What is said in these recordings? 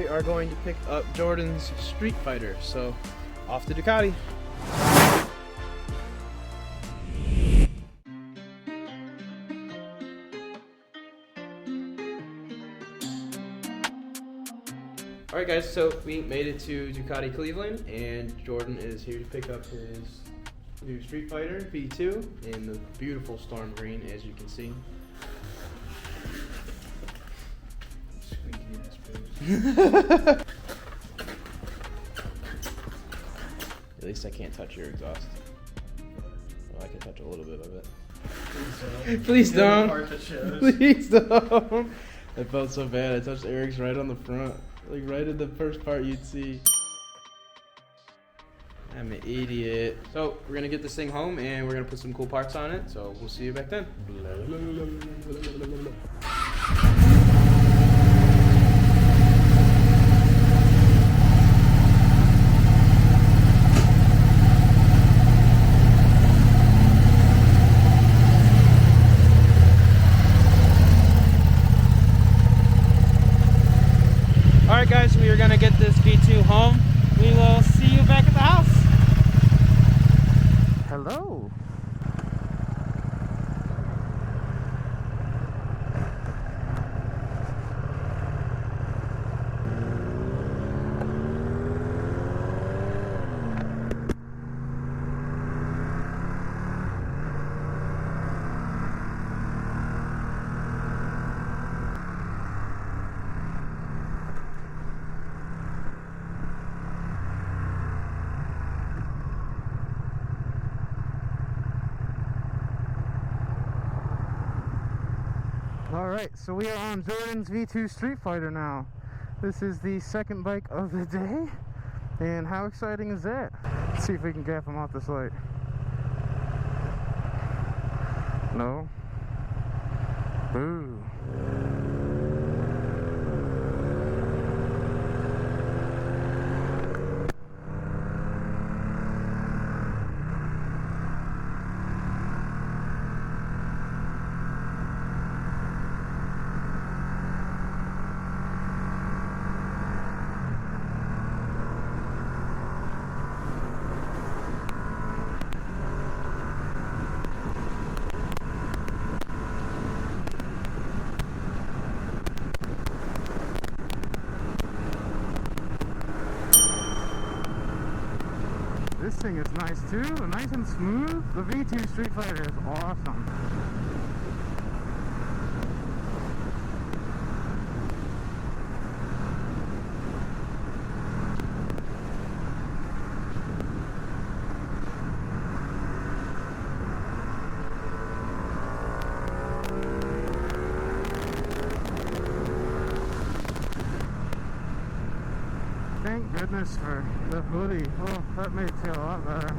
are going to pick up Jordan's Streetfighter. So, off to Ducati. Alright guys, so we made it to Ducati Cleveland, and Jordan is here to pick up his new Streetfighter V2 in the beautiful storm green, as you can see. At least I can't touch your exhaust. Well, I can touch a little bit of it. Please don't. Please don't. That felt so bad. I touched Eric's right on the front. Like right in the first part you'd see. I'm an idiot. So we're gonna get this thing home and we're gonna put some cool parts on it. So we'll see you back then. Alright guys, we are going to get this V2 home. We will see you back at the house. Hello. Alright, so we are on Jordan's V2 Streetfighter now. This is the second bike of the day, and how exciting is that? Let's see if we can gap him off this light. No? Boo. This thing is nice too, nice and smooth. The V2 Streetfighter is awesome. Thank goodness for the hoodie. Oh, that made it feel a lot better.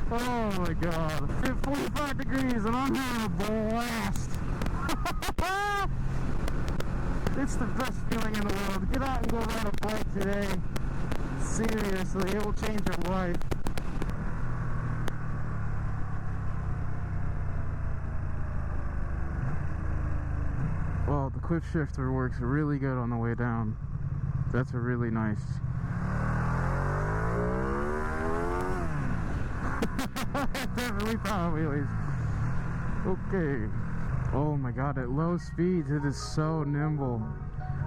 Oh my god. It's 45 degrees and I'm having a blast. It's the best feeling in the world. Get out and go ride a bike today. Seriously, it will change your life. Well, the quick shifter works really good on the way down. That's a really nice. Definitely power wheelies. Okay. Oh my god, at low speeds it is so nimble.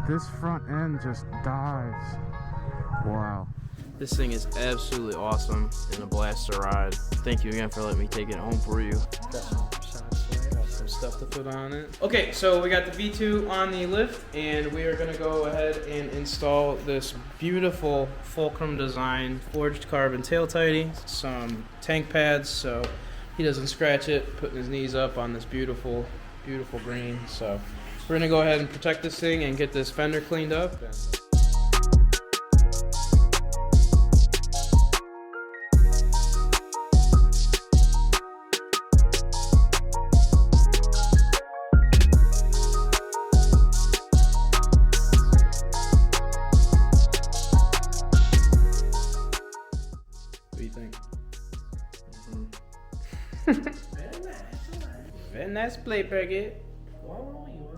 This front end just dives. Wow. This thing is absolutely awesome and a blast to ride. Thank you again for letting me take it home for you. Got some stuff to put on it. Okay, so we got the V2 on the lift, and we are gonna go ahead and install this beautiful fulcrum design forged carbon tail tighty, some tank pads so he doesn't scratch it, putting his knees up on this beautiful green. So we're gonna go ahead and protect this thing and get this fender cleaned up. nice play packet.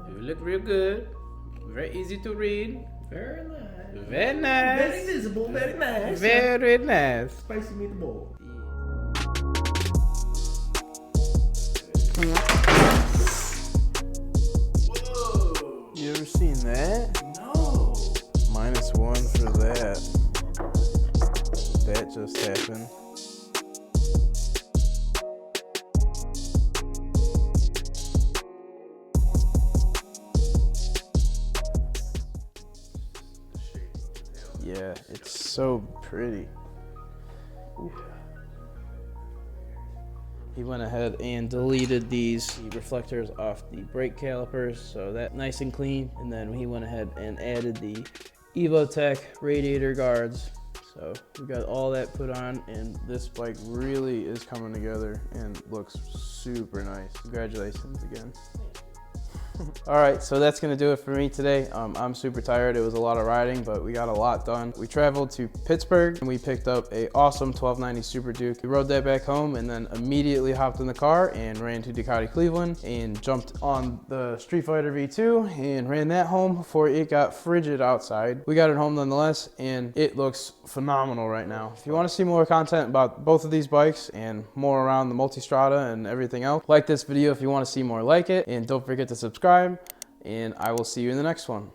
You look real good. Very easy to read. Very nice. Very nice. Very visible. Very nice. Very nice. Spicy meatball. Whoa. You ever seen that? No. -1 for that. That just happened. Yeah, it's so pretty. Ooh. He went ahead and deleted these reflectors off the brake calipers, so that nice and clean. And then he went ahead and added the Evotech radiator guards. So we got all that put on, and this bike really is coming together and looks super nice. Congratulations again. All right, so that's gonna do it for me today. I'm super tired. It was a lot of riding, but we got a lot done. We traveled to Pittsburgh and we picked up a awesome 1290 Super Duke. We rode that back home and then immediately hopped in the car and ran to Ducati Cleveland and jumped on the Streetfighter V2 and ran that home before it got frigid outside. We got it home nonetheless, and it looks phenomenal right now. If you want to see more content about both of these bikes and more around the Multistrada and everything else, like this video if you want to see more like it, and don't forget to subscribe, and I will see you in the next one.